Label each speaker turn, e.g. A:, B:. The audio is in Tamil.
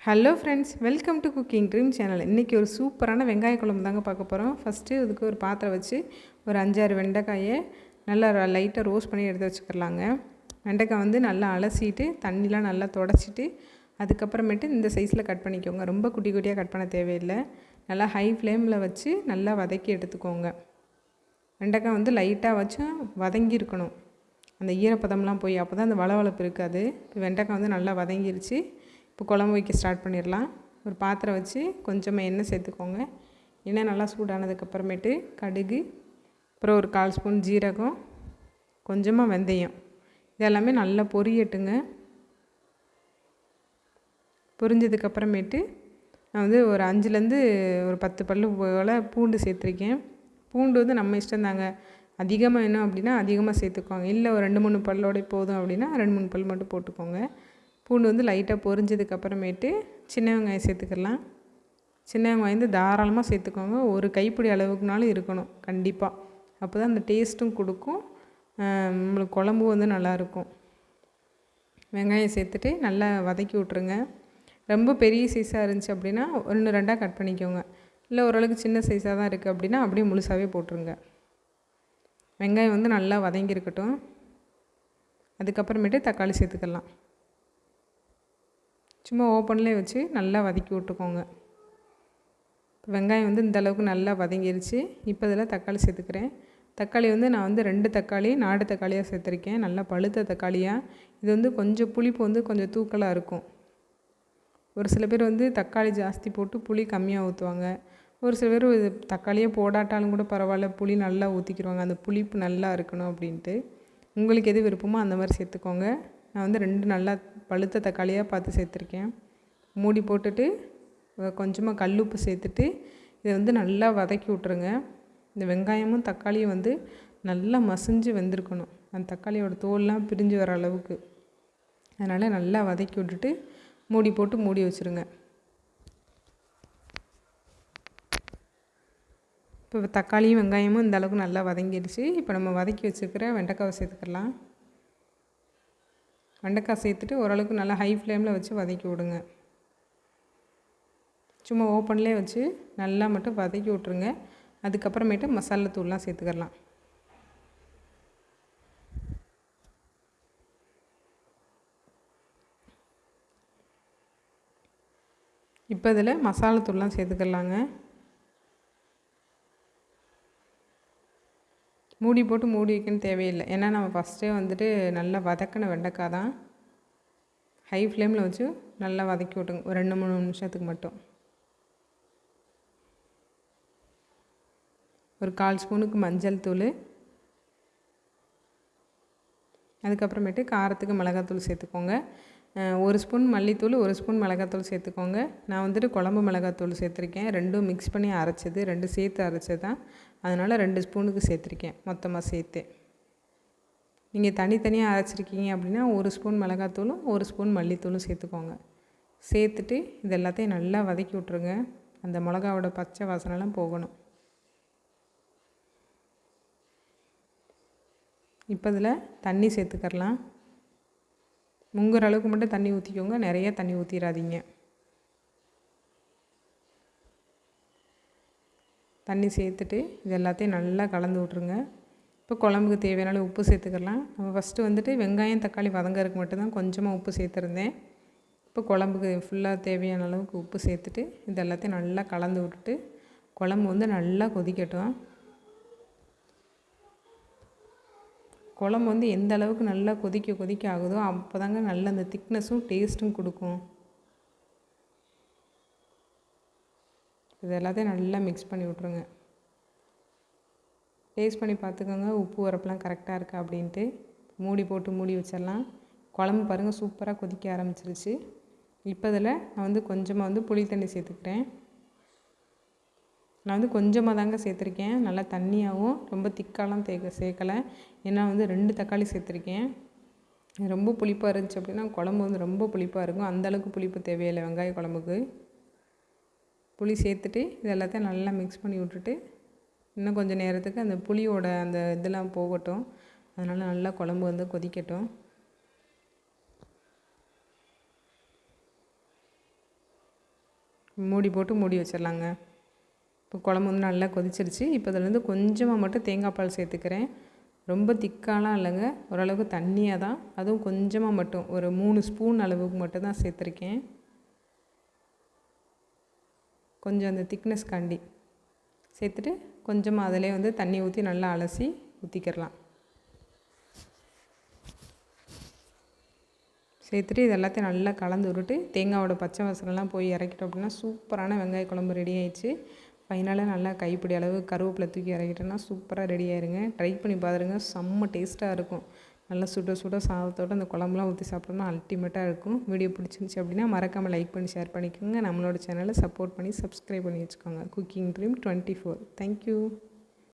A: Hello friends, welcome to cooking dream channel. இன்றைக்கி ஒரு சூப்பரான வெங்காய குழம்பு தாங்க பார்க்க போகிறோம். ஃபஸ்ட்டு இதுக்கு ஒரு பாத்திரம் வச்சு ஒரு 5-6 வெண்டைக்காயை நல்லா லைட்டாக ரோஸ்ட் பண்ணி எடுத்து வச்சுக்கலாங்க. வெண்டைக்காய் வந்து நல்லா அலசிட்டு தண்ணிலாம் நல்லா தொடச்சிட்டு அதுக்கப்புறமேட்டு இந்த சைஸில் கட் பண்ணிக்கோங்க. ரொம்ப குட்டி குட்டியாக கட் பண்ண தேவையில்லை. நல்லா ஹை ஃப்ளேமில் வச்சு நல்லா வதக்கி எடுத்துக்கோங்க. வெண்டைக்காய் வந்து லைட்டாக வச்சு வதங்கி இருக்கணும், அந்த ஈரப்பதம்லாம் போய், அப்போ தான் அந்த வளவளப்பு இருக்காது. இப்போ வெண்டைக்காய் வந்து நல்லா வதங்கிருச்சு. இப்போ குழம்பு வைக்க ஸ்டார்ட் பண்ணிடலாம். ஒரு பாத்திரம் வச்சு கொஞ்சமாக எண்ணெய் சேர்த்துக்கோங்க. எண்ணெய் நல்லா சூடானதுக்கப்புறமேட்டு கடுகு, அப்புறம் ஒரு 1/4 ஸ்பூன் ஜீரகம், கொஞ்சமாக வெந்தயம், இதெல்லாமே நல்லா பொரியட்டுங்க. பொரிஞ்சதுக்கப்புறமேட்டு நான் வந்து ஒரு 5லேருந்து ஒரு 10 பல்லு போல் பூண்டு சேர்த்துருக்கேன். பூண்டு வந்து நம்ம இஷ்டம் தாங்க. அதிகமாக வேணும் அப்படின்னா அதிகமாக சேர்த்துக்கோங்க, இல்லை ஒரு 2-3 பல்லோட போதும் அப்படின்னா 2-3 பல் மட்டும் போட்டுக்கோங்க. பூண்டு வந்து லைட்டாக பொரிஞ்சதுக்கப்புறமேட்டு சின்ன வெங்காயம் சேர்த்துக்கலாம். சின்ன வெங்காயம் வந்து தாராளமாக சேர்த்துக்கோங்க. ஒரு கைப்பிடி அளவுக்குனாலும் இருக்கணும் கண்டிப்பாக. அப்போ தான் அந்த டேஸ்ட்டும் கொடுக்கும், நம்மளுக்கு குழம்பு வந்து நல்லாயிருக்கும். வெங்காயம் சேர்த்துட்டு நல்லா வதக்கி விட்ருங்க. ரொம்ப பெரிய சைஸாக இருந்துச்சு அப்படின்னா 1-2 கட் பண்ணிக்கோங்க. இல்லை ஓரளவுக்கு சின்ன சைஸாக தான் இருக்குது அப்படின்னா அப்படியே முழுசாகவே போட்டுருங்க. வெங்காயம் வந்து நல்லா வதங்கியிருக்கட்டும். அதுக்கப்புறமேட்டு தக்காளி சேர்த்துக்கலாம். சும்மா ஓப்பன்லேயே வச்சு நல்லா வதக்கி விட்டுக்கோங்க. வெங்காயம் வந்து இந்த அளவுக்கு நல்லா வதங்கிருச்சு. இப்போ இதில் தக்காளி சேர்த்துக்கிறேன். தக்காளி வந்து நான் வந்து 2 தக்காளி நாட்டு தக்காளியாக சேர்த்துருக்கேன், நல்லா பழுத்த தக்காளியாக. இது வந்து கொஞ்சம் புளிப்பு வந்து கொஞ்சம் தூக்கலாக இருக்கும். ஒரு சில பேர் வந்து தக்காளி ஜாஸ்தி போட்டு புளி கம்மியாக ஊற்றுவாங்க. ஒரு சில பேர் தக்காளியே போடாட்டாலும் கூட பரவாயில்ல, புளி நல்லா ஊற்றிக்கிடுவாங்க, அந்த புளிப்பு நல்லா இருக்கணும் அப்படின்ட்டு. உங்களுக்கு எது விருப்பமோ அந்த மாதிரி சேர்த்துக்கோங்க. நான் வந்து 2 நல்லா பழுத்த தக்காளியாக பார்த்து சேர்த்துருக்கேன். மூடி போட்டுட்டு கொஞ்சமாக கல்லுப்பு சேர்த்துட்டு இதை வந்து நல்லா வதக்கி விட்ருங்க. இந்த வெங்காயமும் தக்காளியும் வந்து நல்லா மசிஞ்சு வெந்திருக்கணும், அந்த தக்காளியோட தோல்லாம் பிரிஞ்சு வர அளவுக்கு. அதனால் நல்லா வதக்கி விட்டுட்டு மூடி போட்டு மூடி வச்சுருங்க. இப்போ தக்காளியும் வெங்காயமும் இந்த அளவுக்கு நல்லா வதங்கிடுச்சு. இப்போ நம்ம வதக்கி வச்சுருக்கிற வெண்டைக்காவை சேர்த்துக்கலாம். வெண்டைக்காய் சேர்த்துட்டு ஓரளவுக்கு நல்லா ஹை ஃப்ளேமில் வச்சு வதக்கி விடுங்க. சும்மா ஓப்பன்லேயே வச்சு நல்லா மட்டும் வதக்கி விட்ருங்க. அதுக்கப்புறமேட்டு மசாலா தூள்லாம் சேர்த்துக்கலாம். இப்போ இதில் மசாலா தூள்லாம் சேர்த்துக்கலாங்க. மூடி போட்டு மூடி வைக்கணும்னு தேவையில்லை, ஏன்னா நம்ம ஃபஸ்ட்டே வந்துட்டு நல்லா வதக்கின வெண்டைக்காய் தான். ஹை ஃப்ளேமில் வச்சு நல்லா வதக்கி விட்டுங்க ஒரு 2-3 நிமிஷத்துக்கு மட்டும். ஒரு 1/4 ஸ்பூனுக்கு மஞ்சள் தூள், அதுக்கப்புறமேட்டு காரத்துக்கு மிளகாத்தூள் சேர்த்துக்கோங்க. 1 ஸ்பூன் மல்லித்தூள், 1 ஸ்பூன் மிளகாத்தூள் சேர்த்துக்கோங்க. நான் வந்துட்டு குழம்பு மிளகாத்தூள் சேர்த்துருக்கேன். 2ம் மிக்ஸ் பண்ணி அரைச்சது, 2 சேர்த்து அரைச்சது தான். அதனால் 2 ஸ்பூனுக்கு சேர்த்துருக்கேன் மொத்தமாக சேர்த்து. நீங்கள் தனித்தனியாக அரைச்சிருக்கீங்க அப்படின்னா 1 ஸ்பூன் மிளகாத்தூளும் 1 ஸ்பூன் மல்லித்தூளும் சேர்த்துக்கோங்க. சேர்த்துட்டு இது எல்லாத்தையும் நல்லா வதக்கி விட்ருங்க. அந்த மிளகாவோட பச்சை வாசனைலாம் போகணும். இப்போ இதில் தண்ணி சேர்த்துக்கலாம். முங்குற அளவுக்கு மட்டும் தண்ணி ஊற்றிக்கோங்க, நிறைய தண்ணி ஊற்றிடாதீங்க. தண்ணி சேர்த்துட்டு இது எல்லாத்தையும் நல்லா கலந்து விட்ருங்க. இப்போ குழம்புக்கு தேவையான அளவு உப்பு சேர்த்துக்கலாம். நம்ம ஃபஸ்ட்டு வந்துட்டு வெங்காயம் தக்காளி வதங்கறதுக்கு மட்டும்தான் கொஞ்சமாக உப்பு சேர்த்துருந்தேன். இப்போ குழம்புக்கு ஃபுல்லாக தேவையான அளவுக்கு உப்பு சேர்த்துட்டு இது எல்லாத்தையும் நல்லா கலந்து விட்டுட்டு குழம்பு வந்து நல்லா கொதிக்கட்டும். குழம்பு வந்து எந்த அளவுக்கு நல்லா கொதிக்க ஆகுதோ அப்போ தாங்க நல்ல அந்த திக்னஸும் டேஸ்ட்டும் கொடுக்கும். இது எல்லாத்தையும் நல்லா மிக்ஸ் பண்ணி விட்ருங்க. டேஸ்ட் பண்ணி பார்த்துக்கோங்க, உப்பு உரப்புலாம் கரெக்டாக இருக்கா அப்படின்ட்டு. மூடி போட்டு மூடி வச்சிடலாம். குழம்பு பாருங்கள் சூப்பராக கொதிக்க ஆரம்பிச்சிருச்சு. இப்போ இதில் நான் வந்து கொஞ்சமாக வந்து புளி தண்ணி சேர்த்துக்கிறேன். நான் வந்து கொஞ்சமாக தாங்க சேர்த்துருக்கேன், நல்லா தண்ணியாகவும் ரொம்ப திக்காலாம் சேர்க்கலை. ஏன்னா வந்து 2 தக்காளி சேர்த்துருக்கேன். ரொம்ப புளிப்பாக இருந்துச்சு அப்படின்னா குழம்பு வந்து ரொம்ப புளிப்பாக இருக்கும். அந்தளவுக்கு புளிப்பு தேவையில்லை வெங்காய குழம்புக்கு. புளி சேர்த்துட்டு இது எல்லாத்தையும் நல்லா மிக்ஸ் பண்ணி விட்டுட்டு இன்னும் கொஞ்சம் நேரத்துக்கு அந்த புளியோட அந்த இதெல்லாம் போகட்டும். அதனால் நல்லா குழம்பு வந்து கொதிக்கட்டும். மூடி போட்டு மூடி வச்சிடலாங்க. இப்போ குழம்பு வந்து நல்லா கொதிச்சிருச்சு. இப்போ இதில் கொஞ்சமாக மட்டும் தேங்காய் பால் சேர்த்துக்கிறேன். ரொம்ப திக்காலாம் இல்லைங்க, ஓரளவுக்கு தண்ணியாக தான். அதுவும் கொஞ்சமாக மட்டும் ஒரு 3 ஸ்பூன் அளவுக்கு மட்டும் தான் சேர்த்துருக்கேன். கொஞ்சம் அந்த திக்னஸ்காண்டி சேர்த்துட்டு கொஞ்சமாக அதிலே தண்ணி ஊற்றி நல்லா அலசி ஊற்றிக்கிடலாம். சேர்த்துட்டு இது எல்லாத்தையும் நல்லா கலந்து விட்டுட்டு தேங்காயோட பச்சை வாசனைலாம் போய் இறக்கிட்டோம் அப்படின்னா சூப்பரான வெங்காய குழம்பு ரெடி ஆயிடுச்சு. ஃபைனலாக நல்லா கைப்பிடி அளவு கருவேப்பிலை தூக்கி இறக்கிட்டோன்னா சூப்பராக ரெடி ஆயிருங்க. ட்ரை பண்ணி பாருங்க, செம்ம டேஸ்ட்டாக இருக்கும். நல்லா சுட சுட சாதத்தோடு அந்த குழம்புலாம் ஊற்றி சாப்பிட்டோம்னா அல்டிமேட்டாக இருக்கும். வீடியோ பிடிச்சிருந்துச்சி அப்படின்னா மறக்காமல் லைக் பண்ணி ஷேர் பண்ணிக்கோங்க. நம்மளோட சேனலை சப்போர்ட் பண்ணி சப்ஸ்கிரைப் பண்ணி வச்சுக்கோங்க. Cooking dream 24. தேங்க்யூ.